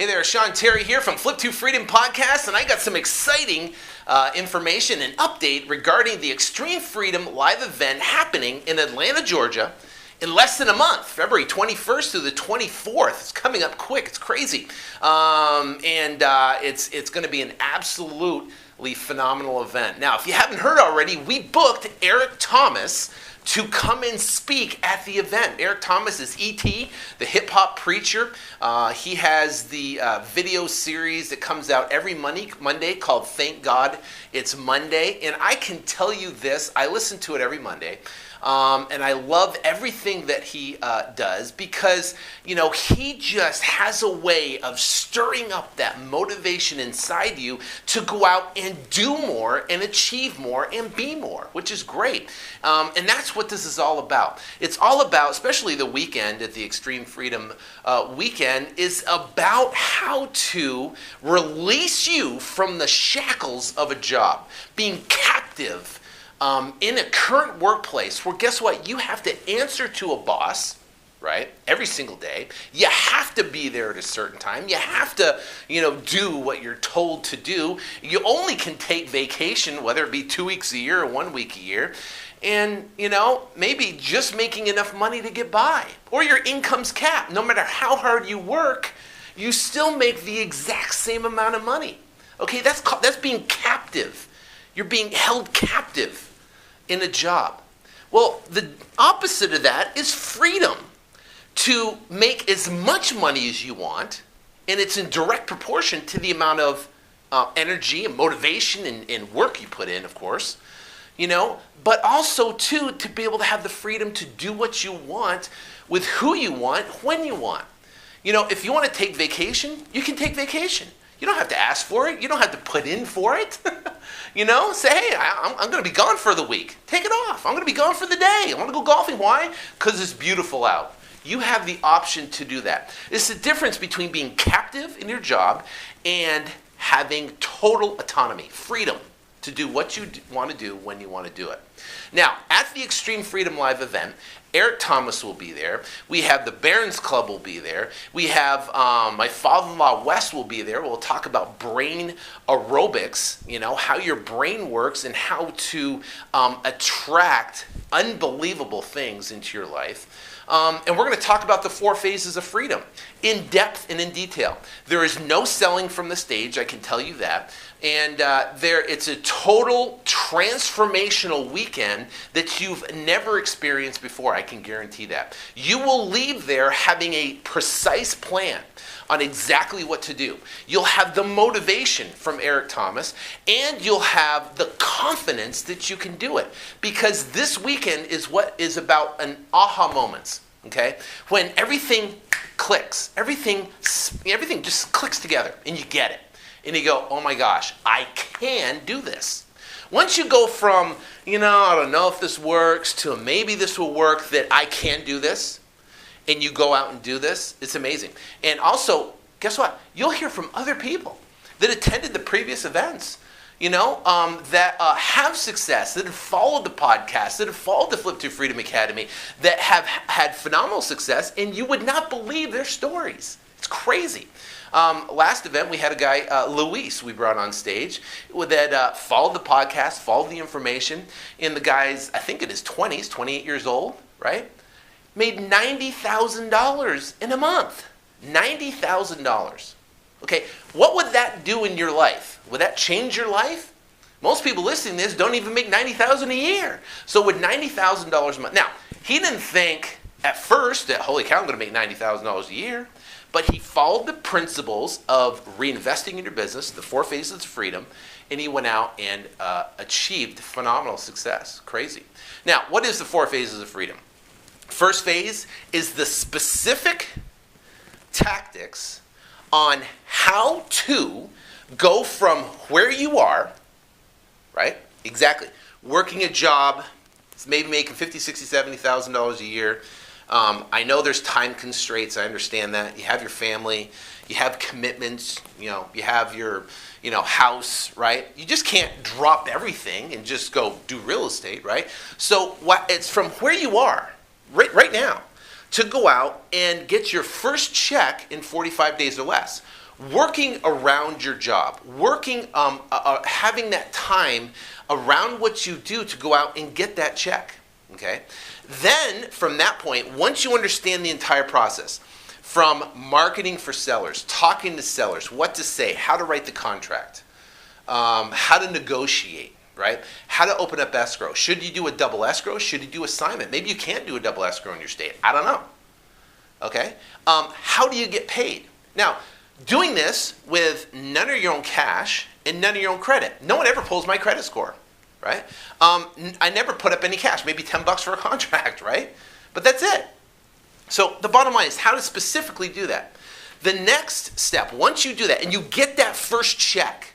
Hey there, Sean Terry here from Flip to Freedom Podcast, and I got some exciting information and update regarding the Extreme Freedom live event happening in Atlanta, Georgia, in less than a month, February 21st through the 24th. It's coming up quick. It's crazy, it's going to be an absolutely phenomenal event. Now, if you haven't heard already, we booked Eric Thomas to come and speak at the event. Eric Thomas is E.T., the hip-hop preacher. He has the video series that comes out every Monday called Thank God It's Monday. And I can tell you this, I listen to it every Monday. And I love everything that he does because, he just has a way of stirring up that motivation inside you to go out and do more and achieve more and be more, which is great. And that's what this is all about. It's all about, especially the weekend at the Extreme Freedom weekend, is about how to release you from the shackles of a job, being captive in a current workplace where, guess what, you have to answer to a boss, right, every single day. You have to be there at a certain time. You have to, do what you're told to do. You only can take vacation, whether it be 2 weeks a year or 1 week a year, and, maybe just making enough money to get by. Or your income's capped. No matter how hard you work, you still make the exact same amount of money. Okay, that's being captive. You're being held captive in a job. Well, the opposite of that is freedom to make as much money as you want, and it's in direct proportion to the amount of energy and motivation and work you put in, of course, but also too to be able to have the freedom to do what you want with who you want when you want. If you want to take vacation, you can take vacation. You don't have to ask for it. You don't have to put in for it. Say, hey, I'm going to be gone for the week. Take it off. I'm going to be gone for the day. I want to go golfing. Why? Because it's beautiful out. You have the option to do that. It's the difference between being captive in your job and having total autonomy, freedom to do what you want to do when you want to do it. Now, at the Extreme Freedom Live event, Eric Thomas will be there. We have the Barons Club will be there. We have my father-in-law Wes will be there. We'll talk about brain aerobics, how your brain works and how to attract unbelievable things into your life. And we're going to talk about the 4 phases of freedom in depth and in detail. There is no selling from the stage, I can tell you that. And it's a total transformational weekend that you've never experienced before, I can guarantee that. You will leave there having a precise plan on exactly what to do. You'll have the motivation from Eric Thomas, and you'll have the confidence that you can do it. Because this weekend is what is about an aha moments, okay? When everything clicks, everything just clicks together, and you get it. And you go, oh my gosh, I can do this. Once you go from, I don't know if this works, to maybe this will work, that I can do this, and you go out and do this, it's amazing. And also, guess what? You'll hear from other people that attended the previous events, that have success, that have followed the podcast, that have followed the Flip to Freedom Academy, that have had phenomenal success, and you would not believe their stories. It's crazy. Last event, we had a guy, Luis, we brought on stage, that followed the podcast, followed the information, and the guy's, I think in his 20s, 28 years old, right? Made $90,000 in a month. $90,000. Okay, what would that do in your life? Would that change your life? Most people listening to this don't even make $90,000 a year. So with $90,000 a month. Now, he didn't think at first that, holy cow, I'm going to make $90,000 a year. But he followed the principles of reinvesting in your business, the 4 phases of freedom, and he went out and achieved phenomenal success. Crazy. Now, what is the 4 phases of freedom? First phase is the specific tactics on how to go from where you are, right? Exactly. Working a job, maybe making $50,000, $60,000, $70,000 a year. I know there's time constraints. I understand that. You have your family. You have commitments. You have your, house, right? You just can't drop everything and just go do real estate, right? So it's from where you are right now to go out and get your first check in 45 days or less. Working around your job, having that time around what you do to go out and get that check, okay? Then, from that point, once you understand the entire process, from marketing for sellers, talking to sellers, what to say, how to write the contract, how to negotiate, right? How to open up escrow. Should you do a double escrow? Should you do assignment? Maybe you can't do a double escrow in your state. I don't know, okay? How do you get paid? Now, doing this with none of your own cash and none of your own credit. No one ever pulls my credit score, right? I never put up any cash, maybe $10 for a contract, right? But that's it. So the bottom line is how to specifically do that. The next step, once you do that and you get that first check,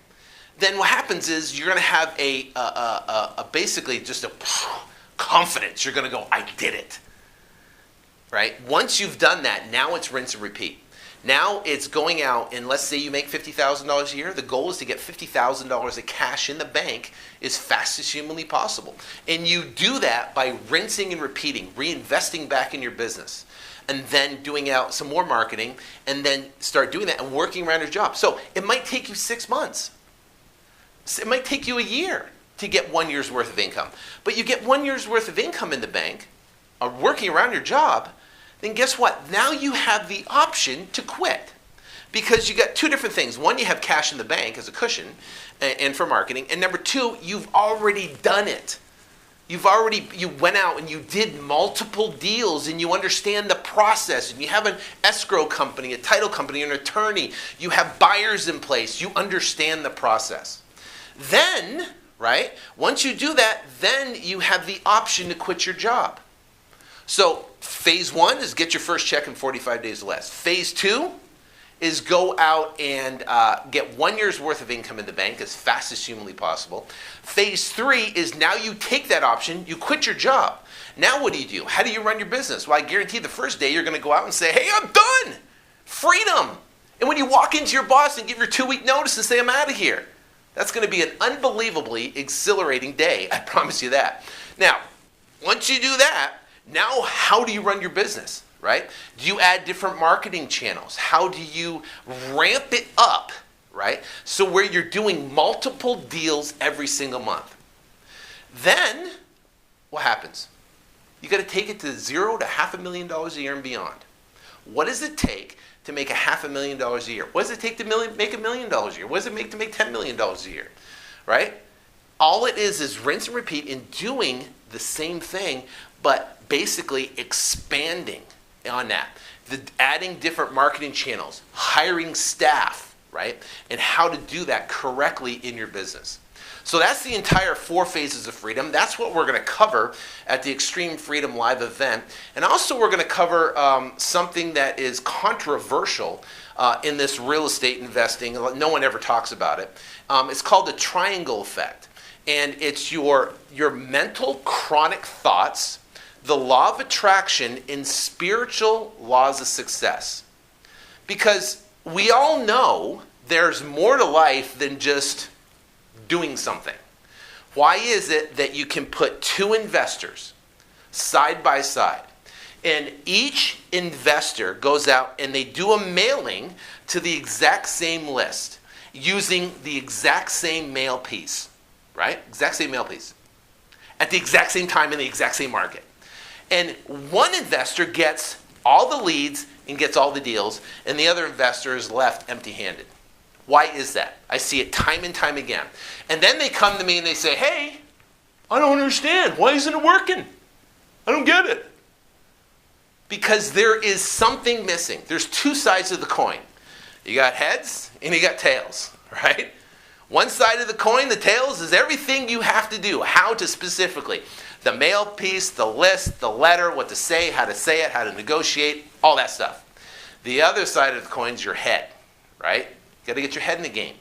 then what happens is you're going to have a basically just a confidence. You're going to go, I did it, right? Once you've done that, now it's rinse and repeat. Now it's going out, and let's say you make $50,000 a year. The goal is to get $50,000 of cash in the bank as fast as humanly possible. And you do that by rinsing and repeating, reinvesting back in your business, and then doing out some more marketing, and then start doing that and working around your job. So it might take you 6 months. It might take you a year to get 1 year's worth of income. But you get 1 year's worth of income in the bank, working around your job, then guess what? Now you have the option to quit. Because you got two different things. One, you have cash in the bank as a cushion and for marketing. And number two, you've already done it. You went out and you did multiple deals and you understand the process. And you have an escrow company, a title company, an attorney. You have buyers in place. You understand the process. Then, right, once you do that, then you have the option to quit your job. So phase 1 is get your first check in 45 days or less. Phase 2 is go out and get 1 year's worth of income in the bank as fast as humanly possible. Phase 3 is now you take that option, you quit your job. Now what do? How do you run your business? Well, I guarantee the first day you're going to go out and say, hey, I'm done! Freedom! And when you walk into your boss and give your 2-week notice and say, I'm out of here, that's going to be an unbelievably exhilarating day. I promise you that. Now, once you do that, now how do you run your business, right? Do you add different marketing channels? How do you ramp it up, right? So where you're doing multiple deals every single month. Then, what happens? You got to take it to $0 to $500,000 a year and beyond. What does it take to make $500,000 a year? What does it take to make $1 million a year? What does it take to make $10 million a year, right? All it is rinse and repeat in doing the same thing, but basically expanding on that. Adding different marketing channels, hiring staff, right? And how to do that correctly in your business. So that's the entire 4 phases of freedom. That's what we're going to cover at the Extreme Freedom Live event. And also we're going to cover something that is controversial in this real estate investing. No one ever talks about it. It's called the triangle effect. And it's your mental chronic thoughts, the law of attraction, and spiritual laws of success. Because we all know there's more to life than just doing something. Why is it that you can put 2 investors side by side, and each investor goes out and they do a mailing to the exact same list using the exact same mail piece, right? Exact same mail piece at the exact same time in the exact same market. And one investor gets all the leads and gets all the deals, and the other investor is left empty-handed. Why is that? I see it time and time again. And then they come to me and they say, hey, I don't understand. Why isn't it working? I don't get it. Because there is something missing. There's 2 sides of the coin. You got heads and you got tails, right? One side of the coin, the tails, is everything you have to do. How to specifically. The mail piece, the list, the letter, what to say, how to negotiate, all that stuff. The other side of the coin is your head, right? You got to get your head in the game.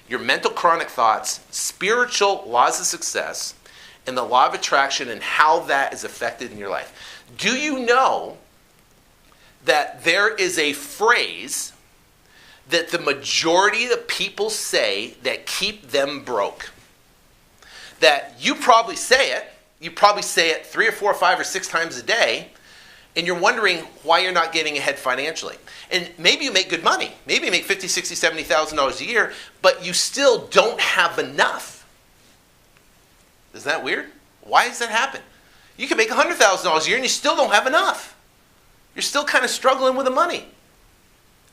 Your mental chronic thoughts, spiritual laws of success, and the law of attraction and how that is affected in your life. Do you know that there is a phrase that the majority of people say that keep them broke? That you probably say it 3 or 4 or 5 or 6 times a day, and you're wondering why you're not getting ahead financially. And maybe you make good money. Maybe you make $50,000, $60,000, $70,000 a year, but you still don't have enough. Isn't that weird? Why does that happen? You can make $100,000 a year and you still don't have enough. You're still kind of struggling with the money.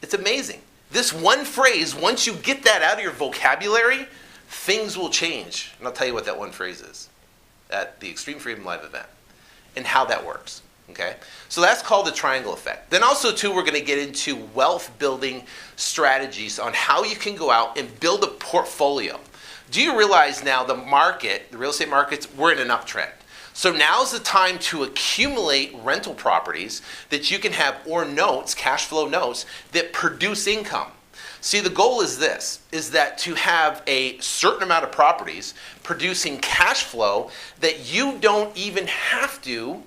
It's amazing. This one phrase, once you get that out of your vocabulary, things will change. And I'll tell you what that one phrase is at the Extreme Freedom Live event and how that works. Okay? So that's called the triangle effect. Then also, too, we're going to get into wealth building strategies on how you can go out and build a portfolio. Do you realize now the market, the real estate markets, we're in an uptrend. So now's the time to accumulate rental properties that you can have, or notes, cash flow notes, that produce income. See, the goal is this, is that to have a certain amount of properties producing cash flow that you don't even have to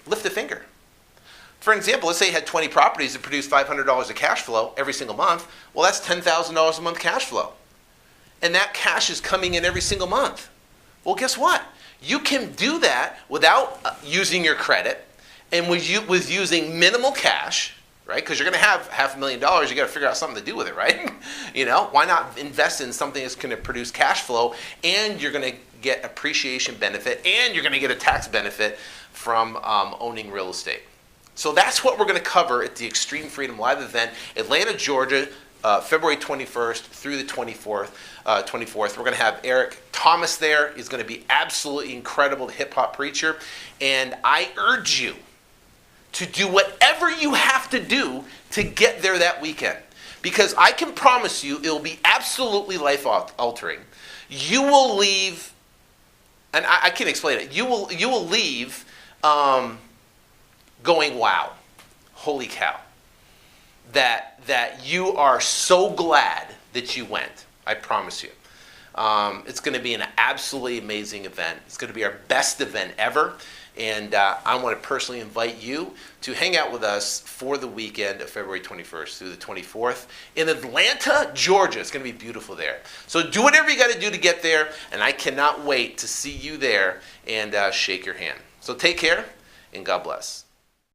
lift a finger. For example, let's say you had 20 properties that produce $500 of cash flow every single month. Well, that's $10,000 a month cash flow. And that cash is coming in every single month. Well, guess what? You can do that without using your credit and with using minimal cash, right? Because you're going to have $500,000, you got to figure out something to do with it, right? You know, why not invest in something that's going to produce cash flow, and you're going to get appreciation benefit, and you're going to get a tax benefit from owning real estate. So that's what we're going to cover at the Extreme Freedom Live event, Atlanta, Georgia, February 21st through the 24th. We're going to have Eric Thomas there. He's going to be absolutely incredible, the hip-hop preacher. And I urge you to do whatever you have to do to get there that weekend. Because I can promise you it will be absolutely life-altering. You will leave, and I can't explain it, you will leave going, wow, holy cow. That you are so glad that you went. I promise you. It's going to be an absolutely amazing event. It's going to be our best event ever. And I want to personally invite you to hang out with us for the weekend of February 21st through the 24th in Atlanta, Georgia. It's going to be beautiful there. So do whatever you got to do to get there. And I cannot wait to see you there and shake your hand. So take care and God bless.